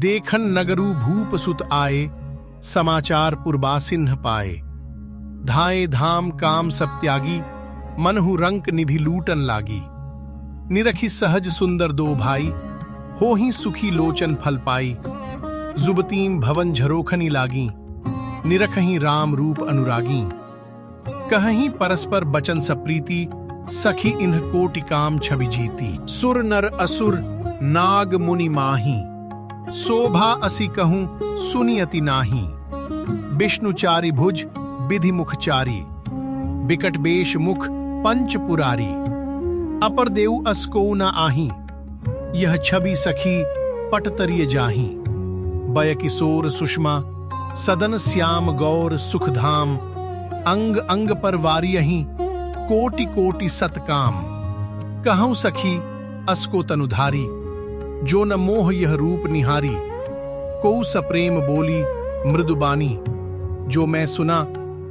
देखन नगरु भूप सुत आए, समाचार पुरबासिन्ह पाए। धाए धाम काम सब त्यागी, मनहु रंक निधि लूटन लागी। निरखी सहज सुंदर दो भाई, होहि सुखी लोचन फल पाई। जुबतीम भवन झरोखनी लागी, निरखही राम रूप अनुरागी। कहहीं परस्पर बचन सप्रीति, सखी इन्ह कोटि काम छवि जीती। सुर नर असुर नाग मुनि माही, शोभा असि कहूं सुनियति नाही। विष्णुचारि भुज विधि मुखचारी, बिकट बेश मुख पंच पुरारी। अपर देव असको न आही, यह छवि सखी पटतरिय जाही। बय किशोर सुषमा, सदन श्याम गौर सुखधाम। अंग अंग पर वारियहि, कोटि कोटि सतकाम। कहूं सखी असको तनुधारी, जो न मोह यह रूप निहारी। को सप्रेम बोली मृदुबानी, जो मैं सुना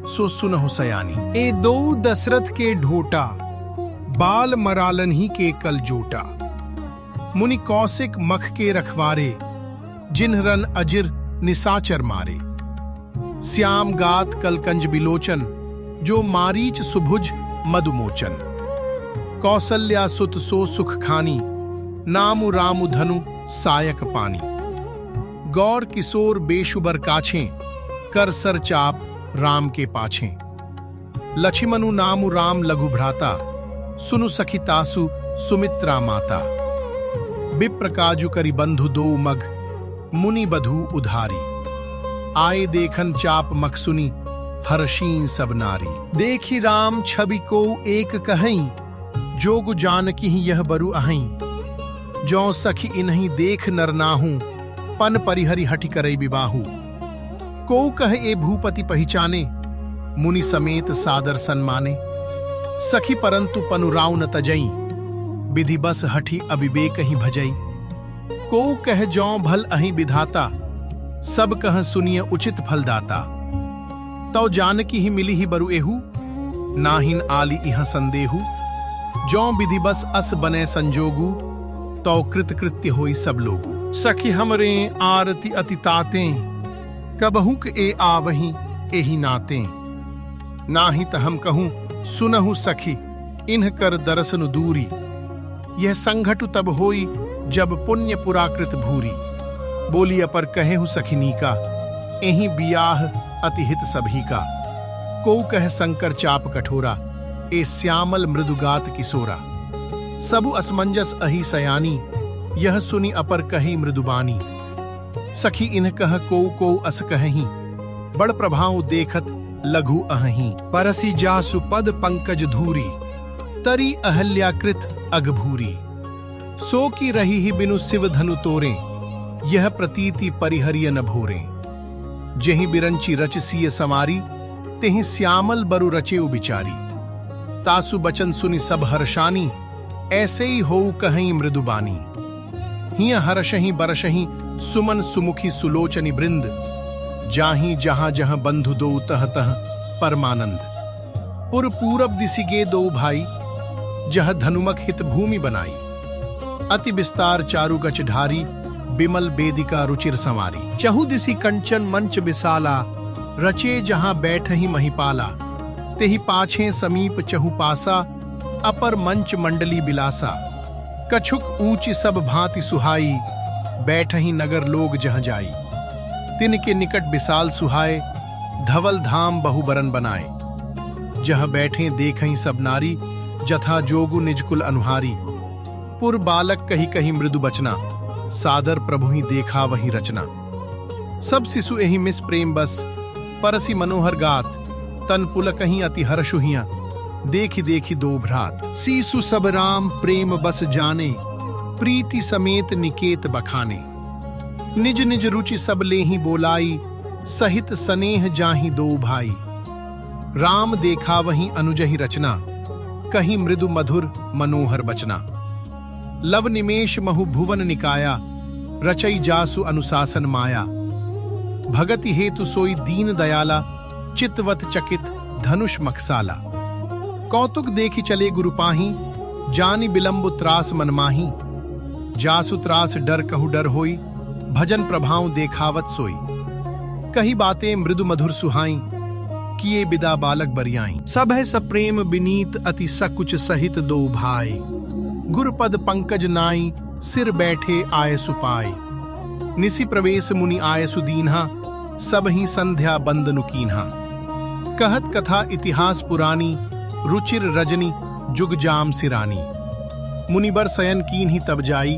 सो सुनहु सयानी। ए दो दशरथ के ढोटा, बाल मरालन ही के कल जोटा। मुनि कौशिक मख के रखवारे, जिन्ह रन अजिर निसाचर मारे। श्याम गात कलकंज बिलोचन, जो मारीच सुभुज मधुमोचन। कौसल्या सुत सो सुख खानी, नामु रामु धनु सायक पानी। गौर किशोर बेशुबर काछे, कर सर चाप राम के पाछे। लक्ष्मनु नामु राम लघु भ्राता, सुनु सखी तासु सुमित्रा माता। विप्र काजु करि बंधु दो मग, मुनि बधु उधारी। आए देखन चाप मखसुनी, हर्षीं सब नारी। देखी राम छवि को एक कहई, जोगु जानकी यह बरु अहई। जौ सखी इन्हीं देख नर नाहू, पन परिहरि हठि करई विबाहु। को कह ए भूपति पहचाने, मुनि समेत सादर सन्माने। सखी परंतु पनुराव न तजई, विधि बस हठि अविवेक ही भजई। को कह जौ भल अहि विधाता, सब कह सुनिय उचित फलदाता। तौ जानकी ही मिली ही बरु एहू, नाहिन आली इह संदेहु। जौ विधि बस अस बने संजोगु, तौ कृत कृत्य होई सब लोगु। सखी हमरे आरती अति तातें, कबहुक ए आवहीं एहि नातें। नाही त हम कहूं सुनहु सखी, इन्ह कर दरसन दूरी। यह संघटु तब होई, जब पुण्य पुराकृत भूरी। बोली अपर कहेहु सखिनी का, एहि बियाह अति हित सभी का। को कह शंकर चाप कठोरा, ए श्यामल मृदुगात किशोरा। सबु असमंजस अहि सयानी, यह सुनि अपर कही मृदुबानी। सखी इन्ह कह को अस कहहीं, बड़ प्रभाव देखत लघु अहहीं। परसी जासु पद पंकज धूरी, तरी अहल्याकृत अघभूरी। सो की रही ही बिनु शिव धनु तोरे, यह प्रतीति परिहरिय न भोरे। जेहि बिरंची रचसीय समारी, तेहि श्यामल बरु रचेउ बिचारी। तासु बचन सुनि सब हर्षानी, ऐसे ही होउ कहीं मृदुबानी। हिय हर्षहि बरषहि सुमन सुमुखी सुलोचनी वृंद। जाहि जहां जहां बंधु दो तह तह परमानंद। पुर पूरब दिसि गे दो भाई, जह धनुमक हित भूमि बनाई। अति विस्तार चारु गच ढारी, बिमल बेदिका रुचिर संवारी। चहु दिसि कंचन मंच विशाला, रचे जहां बैठहि महिपाला। तेहि पाछे समीप चहु पासा, अपर मंच मंडली बिलासा। कछुक ऊंची सब भांति सुहाई, बैठहि नगर लोग जह जाई। तिनके निकट विशाल सुहाए, धवल धाम बहुबरन बनाए। जह बैठे देखहि सब नारी, जथा जोगु निजकुल अनुहारी। पुर बालक कही कही मृदु बचना, सादर प्रभु ही देखा वही रचना। सब शिशु एहि मिस प्रेम बस, परसी मनोहर गात। तन पुल कहीं अति हर्षुहिया, देखी देखी दो भ्रात। सीसु सब राम प्रेम बस जाने, प्रीति समेत निकेत बखाने। निज निज रुचि सब लेहि बोलाई, सहित स्नेह जाहि दो भाई। राम देखा वही अनुजहि रचना, कहीं मृदु मधुर मनोहर बचना। लव निमेष महु भुवन निकाया, रचई जासु अनुशासन माया। भगति हेतु सोई दीन दयाला, चित्तवत चकित धनुष मखसाला। कौतुक देखी चले गुरु पाही, जानि बिलंबु त्रास मनमाही। जासु त्रास डर कहु डर होई, भजन प्रभाव देखावत सोई। कही बातें मृदु मधुर सुहाई, किए बिदा बालक बरियाई। सब है सप्रेम बिनीत अति सकुच सहित दो भाई। गुरपद पंकज नाई सिर बैठे आय सुपाई। निसि प्रवेश मुनि आय सुदीन्हा, सब ही संध्या बंदनु कीन्हा। कहत कथा इतिहास पुरानी, रुचिर रजनी जुग जाम सिरानी। मुनिबर शयन कीन्ही तब जाई,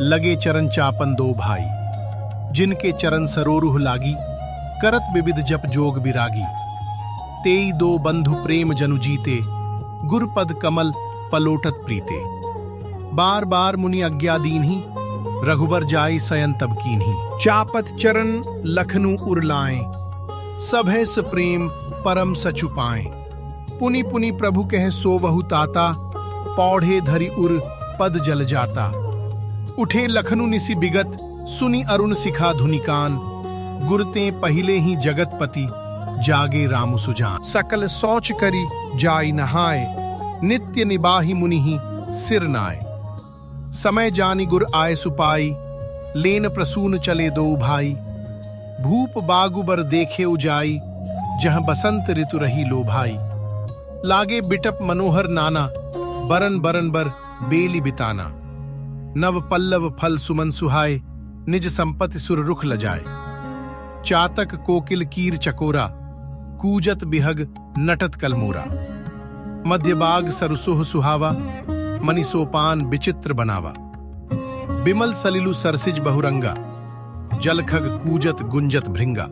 लगे चरण चापन दो भाई। जिनके चरण सरोरुह लागी, करत विविध जप जोग विरागी। तेई दो बंधु प्रेम जनु जीते, गुरपद कमल पलोटत प्रीते। बार बार मुनि आज्ञा दीन्ही, रघुबर जाई सयन तब कीन्ही। चापत चरण लखनु उरलाएं, सब है सप्रेम परम सचुपाएं। पुनि पुनि प्रभु कह सोवहु ताता, पौढ़े धरि उर पद जल जाता। उठे लखनु निसि बिगत, सुनि अरुण सिखा धुनिकान। गुरते पहिले ही जगतपति, जागे रामु सुजान। सकल शौच करी जाई नहाय, नित्य निबाहि मुनि ही सिर नाय। समय जानी गुर आय सुपाई, लेन प्रसून चले दो भाई। भूप बागुबर देखे उजाई, जहाँ बसंत ऋतु रही लो भाई। लागे बिटप मनोहर नाना, बरन बरन बर बेली बिताना। नव पल्लव फल सुमन सुहाय, निज संपत्ति सुर रुख लजाए। चातक कोकिल कीर चकोरा, कूजत बिहग नटत कलमोरा। मध्यबाग सरसोह सुहावा, मनि सोपान विचित्र बनावा। बिमल सलिलु सरसिज बहुरंगा, जलखग कूजत गुंजत भृंगा।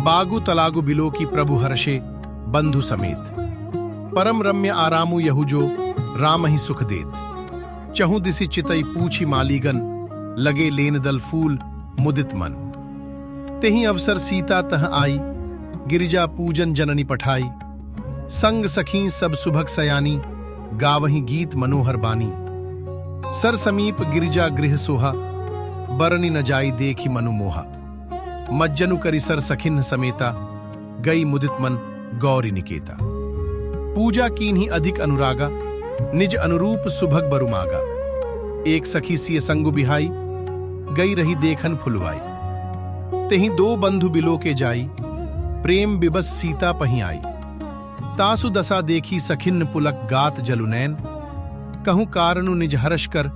बागु तलागु बिलो की प्रभु हर्षे, बंधु समेत। परम रम्य आरामु यहुजो, राम ही सुख देत। चहु दिसि चितई पूछी मालीगन, लगे लेन दल फूल मुदित मन। तेहि अवसर सीता तह आई, गिरिजा पूजन जननी पठाई। संग सखी सब सुभग सयानी, गावही गीत मनोहर बानी। सर समीप गिरिजा गृह सोहा, बरनी न जाई देखी मनु मोहा। मज्जनु करि सर सखिन समेता, गई मुदित मन गौरी निकेता। पूजा कीन्ही अधिक अनुरागा, निज अनुरूप सुभग बरु मागा। एक सखी सिय संगु बिहाई, गई रही देखन फुलवाई। तेहि दो बंधु बिलो के जाई, प्रेम बिबस सीता पही आई। तासु दशा देखी सखिन पुलक गात जलुनैन। कहूं कारनु निज हर्ष कर,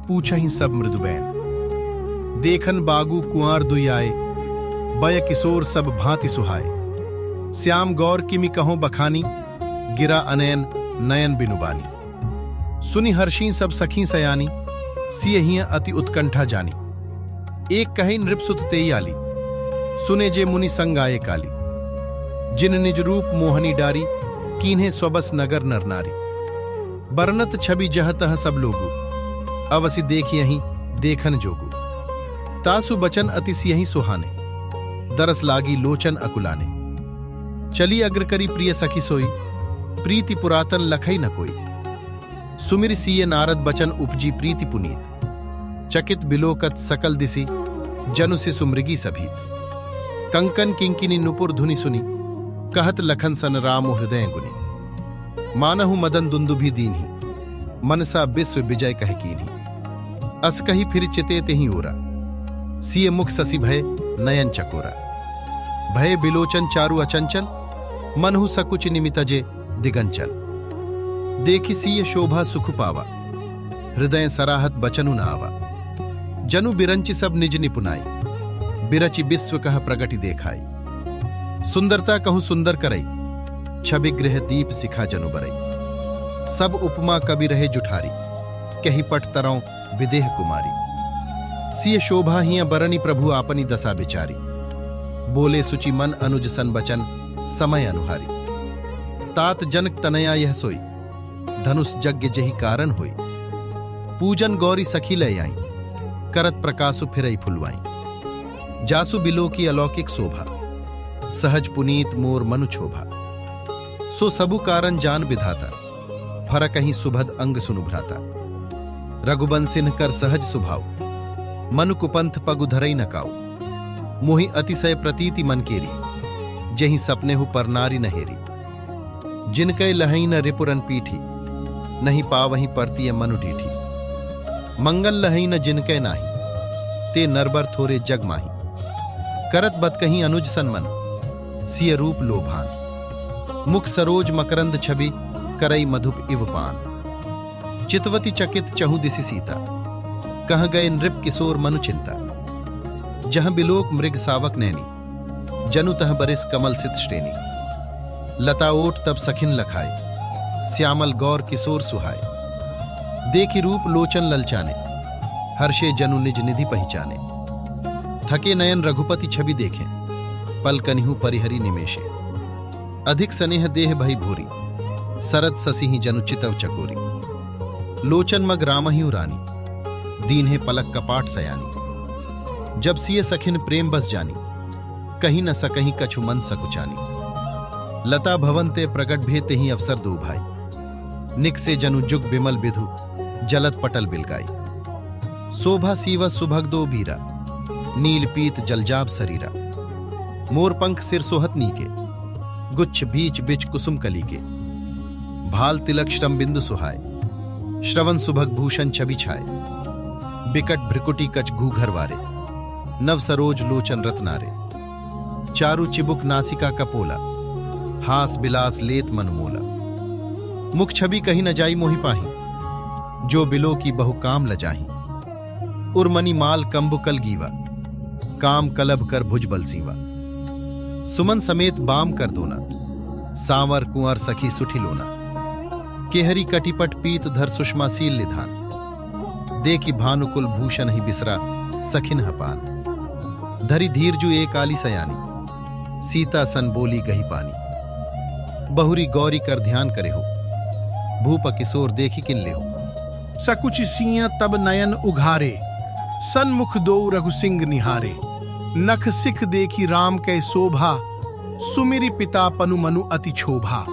पूछहि सब मृदुबैन। देखन बागु कुंवर दुई आए, बय किशोर सब भांति सुहाए। श्याम गौर किमि कहो बखानी, गिरा अनैन नयन बिनुबानी। सुनि हर्षी सब सखी सयानी, सिय हिय अति उत्कंठा जानी। एक कहे नृपसुत तेई आली, सुने जे मुनि संग आए काली। जिन निज रूप मोहनी डारी, कीन्हे स्वबस नगर नर नारी। बरनत छवि जह तह सब लोगु, अवसि देखियहि देखन जोगु। तासु बचन अति सियहि सुहाने, दरस लागी लोचन अकुलाने। चली अग्र करी प्रिय सखी सोई, प्रीति पुरातन लखई न कोई। सुमिर सिय नारद बचन उपजी प्रीति पुनीत। चकित बिलोकत सकल दिसी, जनु से सुमृगी सभीत। कंकन किंकिनी नुपुर धुनि सुनी, कहत लखन सन राम हृदय गुनी। मानहु मदन दुंदुभि दीन्ही, मनसा विश्व विजय कह कीन्ही। अस कही फिर चिते तेहि ओरा, सिय मुख ससी भय नयन चकोरा। भय बिलोचन चारु अचंचल, मनहु सकुच निमितजे दिगंचल। देखि सिय शोभा सुख पावा, हृदय सराहत बचनु न आवा। जनु बिरंचि सब निज निपुनाई, बिरचि विश्व कह प्रगति देखाई। सुंदरता कहूं सुंदर करई, छवि गृह दीप सिखा जनु बरई। सब उपमा कवि रहे जुठारी, कही पट तरौ विदेह कुमारी। सिय शोभा हिय बरनी प्रभु आपनी दशा बिचारी। बोले सुचि मन अनुज सन बचन, समय अनुहारी। तात जनक तनया यह सोई, धनुष यज्ञ जहि कारण होई। पूजन गौरी सखी लय आई, करत प्रकाशु फिरई फुलवाई। जासु बिलो की अलौकिक शोभा, सहज पुनीत मोर मनु क्षोभा। सो सबु कारण जान विधाता, फरक ही सुभद अंग सुनु भ्राता। रघुबंसिन कर सहज सुभाव, मनु कुपंथ पगु धरई न काऊ। मोहि अतिशय प्रतीति मन केरी, जहि सपने हु पर नारी नहेरी। जिनकै लहई न रिपुरन पीठी, नहीं पावहीं परतिय मनु डीठी। मंगल लहई न जिनकै नाही, ते नरबर थोरे जग माही। करत बत कहीं अनुज सनमन, सिय रूप लोभान। मुख सरोज मकरंद छवि, करई मधुप इव पान। चितवती चकित चहु दिसि सीता, कह गए नृप किशोर मनु चिंता। जहाँ बिलोक मृग सावक नैनी, जनु तह बरिस कमल सित श्रेणी। लता ओट तब सखिन लखाए, श्यामल गौर किशोर सुहाए। देखी रूप लोचन ललचाने, हर्षे जनु निज निधि पहचाने। थके नयन रघुपति छवि देखें, पल कनिहु परिहरी निमेशे। अधिक स्नेह देह भई भूरी, सरद ससिहि जनु चितव चकोरी। लोचन मग रामहिउ रानी, दीन्हे पलक कपाट सयानी। जब सिय सखिन प्रेम बस जानी, कहीं न सकहीं कछु मन सकुचानी। लता भवन ते प्रगट भेते ही अवसर दो भाई, निक से जनु जुग बिमल बिधु, जलत पटल बिलगाई। शोभा सीवस सुभग दो बीरा, नील पीत जलजाब शरीरा। मोर पंख सिर सोहत नीके, गुच्छ बीच बिच कुसुम कली के। भाल तिलक श्रम बिंदु सुहाय, श्रवण सुभग भूषण छवि छाए। बिकट भ्रिकुटी कच घूघर वारे, नव सरोज लोचन रत्नारे। चारु चिबुक नासिका कपोला, हास बिलास लेत मनुमोला। मुख छवि कहीं न जाई मोहि पाही, जो बिलो की बहु काम लजाही। उर्मनी माल कंबु कल गीवा, काम कलब कर भुज बल सीवा। सुमन समेत बाम कर दोना, सांवर कुंवर सखी सुठी लोना। केहरी कटिपट पीत धर सुषमा सील निधान। देखी भानुकुल भूषण ही बिसरा, सखिन हपान। धरी धीरजु एक आली सयानी, सीता सन बोली गही पानी। बहुरी गौरी कर ध्यान करे हो, भूप किशोर देखी किन ले हो। सकुच सिंह तब नयन उघारे, सन्मुख दो रघुसिंह निहारे। नख सिख देखी राम कै शोभा, सुमिरि पिता पनु मनु अति क्षोभा।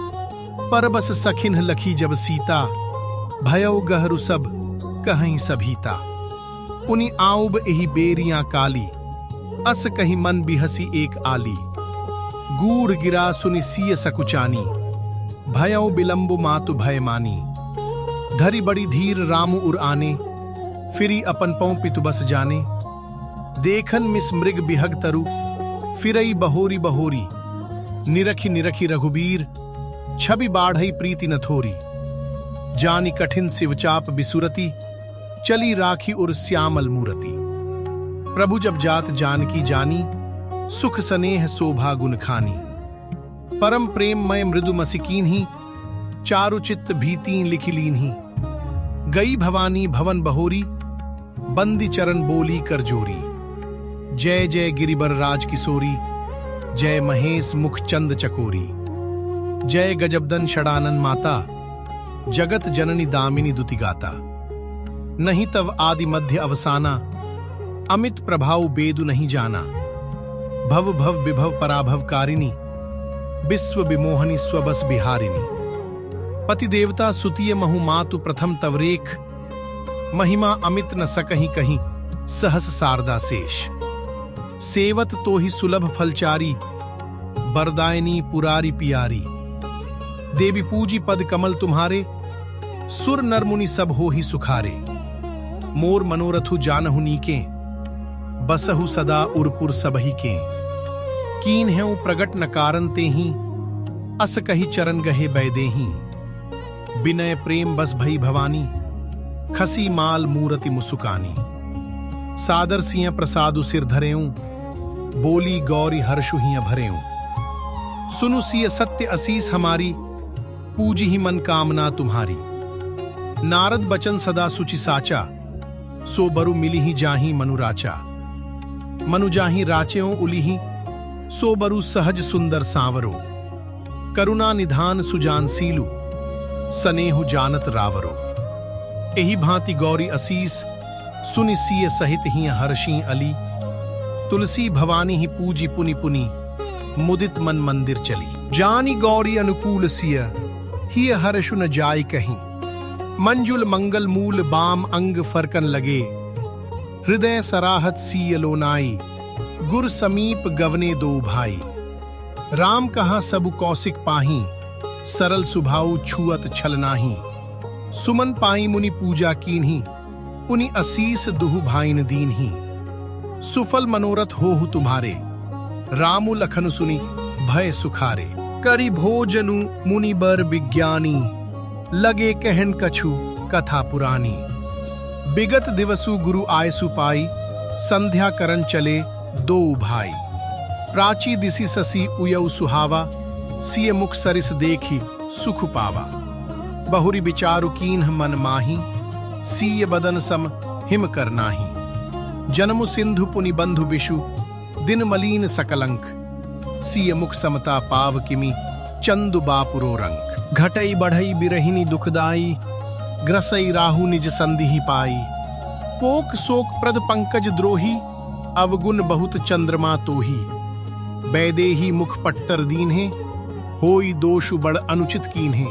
परबस सखिन लखी जब सीता, भयउ गहरु सब कहीं सभीता। उनि आउब एहि बेरियां काली, अस कहीं मन बिहसी एक आली। गूढ़ गिरा सुनि सिय सकुचानी, भयउ बिलंबु मातु भय मानी। धरि बड़ी धीर रामु उर आने, फिरी अपन पौ पितु बस जाने। देखन मिस मृग बिहग तरु, फिरई बहोरी बहोरी। निरखी निरखी रघुबीर, छवि बाढ़ई प्रीति न थोरी। जानी कठिन शिवचाप बिसुरती, चली राखी उर श्यामल मूरति। प्रभु जब जात जानकी जानी, सुख सनेह शोभा गुण खानी। परम प्रेम मय मृदु मसिकीन ही, चारु चित्त भीति लिखि लीन्ही। गई भवानी भवन बहोरी, बंदी चरण बोली कर जोरी। जय जय गिरिबर राज किशोरी, जय महेश मुख चंद चकोरी। जय गजबदन षडानन माता, जगत जननी दामिनी दुतिगाता। नहीं तव आदि मध्य अवसाना, अमित प्रभाव बेदु नहीं जाना। भव भव विभव पराभव कारिणी, विश्व विमोहनी स्वबस बिहारिणी। पति देवता सुतिय महु मातु प्रथम तवरेख, महिमा अमित न सकहीं कहीं सहस शारदा शेष। सेवत तो ही सुलभ फलचारी, बरदायनी पुरारी पियारी। देवी पूजी पद कमल तुम्हारे, सुर नर मुनि सब हो ही सुखारे। मोर मनोरथु जानहु नीके, बसहु सदा उरपुर सबही के। कीन है प्रगट न कारण ते ही, अस कही चरण गहे बैदेही। विनय प्रेम बस भई भवानी, खसी माल मूरति मुसुकानी। सादर सिंह प्रसादु सिर धरेऊं, बोली गौरी हर्षु हिय भरेऊं। सुनु सिय सत्य असीस हमारी, पूजी ही मन कामना तुम्हारी। नारद बचन सदा सुचि साचा, सो बरु मिली ही जाही मनुराचा। मनु जाही राचेओं उलिही, सो बरु सहज सुंदर सांवरो। करुणा निधान सुजान सीलु, सनेहु जानत रावरो। एही भांति गौरी असीस, सुनि सिय सहित ही हर्षी अली। तुलसी भवानी ही पूजी पुनि पुनि, मुदित मन मंदिर चली। जानी गौरी अनुकूल सिय, ही हर्षु न जाय कहीं। मंजुल मंगल मूल बाम अंग फरकन लगे। हृदय सराहत सिय लोनाई, गुर समीप गवने दो भाई। राम कहा सबु कौशिक पाही, सरल सुभाऊ छुअत छल नाही। सुमन पाई मुनि पूजा कीन्ही, उनि असीस दुहु भाइन दीन्ही। सुफल मनोरथ होहु तुम्हारे, रामु लखनु सुनी भय सुखारे। करि भोजनु मुनि बर विज्ञानी, लगे कहन कछु कथा पुरानी। बिगत दिवसु गुरु आयसु पाई, संध्या करन चले दो भाई। प्राची दिसी ससी उयऊ सुहावा, सिय मुख सरिस देखी सुख पावा। बहुरी विचारु कीन्ह मन माही, सीय बदन सम हिम कर नाही। जन्मु सिंधु पुनि बंधु बिषु, दिन मलीन सकलंक। सीय मुख समता पाव किमि, चंदु बापुरो रंक। घटई बढ़ई बिरहिनी दुखदाई, ग्रसई राहु निज संदिहि पाई। कोक शोक प्रद पंकज द्रोही, अवगुण बहुत चंद्रमा तोही। बैदेही मुख पट्टर दीन्हे, होई दोषु बड़ अनुचित कीन्हे।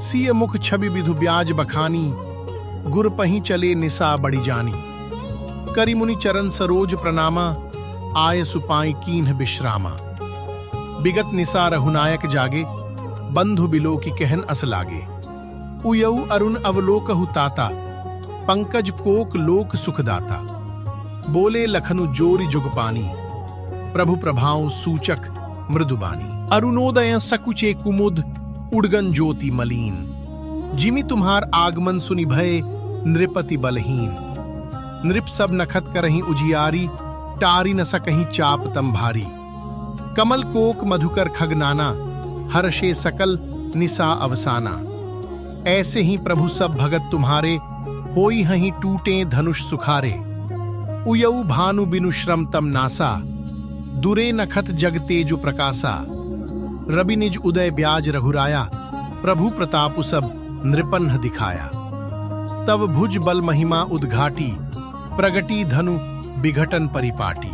सिय मुख छवि विधु ब्याज बखानी, गुर पही चले निसा बड़ी जानी। करि मुनि चरण सरोज प्रणामा, आय सुपाई कीन्ह विश्रामा। बिगत निसा रघुनायक जागे, बंधु बिलो की कहन अस लागे। उयऊ अरुण अवलोकहु ताता, पंकज कोक लोक सुखदाता। बोले लखनु जोरि जुगपानी, प्रभु प्रभाव सूचक मृदुबानी। अरुणोदय सकुचे कुमुद, उड़गन ज्योति मलीन। जिमि तुम्हार आगमन सुनि भय, नृपति बलहीन। नृप सब नखत करहीं उजियारी, टारी न सकहीं चाप तम भारी। कमल कोक मधुकर खगनाना, हर्षे सकल निसा अवसाना। ऐसे ही प्रभु सब भगत तुम्हारे, होई हहीं टूटे धनुष सुखारे। उयऊ भानु बिनु श्रम तम नासा, दुरे नखत जग तेजु प्रकाशा। रवि निज उदय ब्याज रघुराया, प्रभु प्रतापु सब नृपन्ह दिखाया। तब भुज बल महिमा उद्घाटी, प्रगटी धनु विघटन परिपाटी।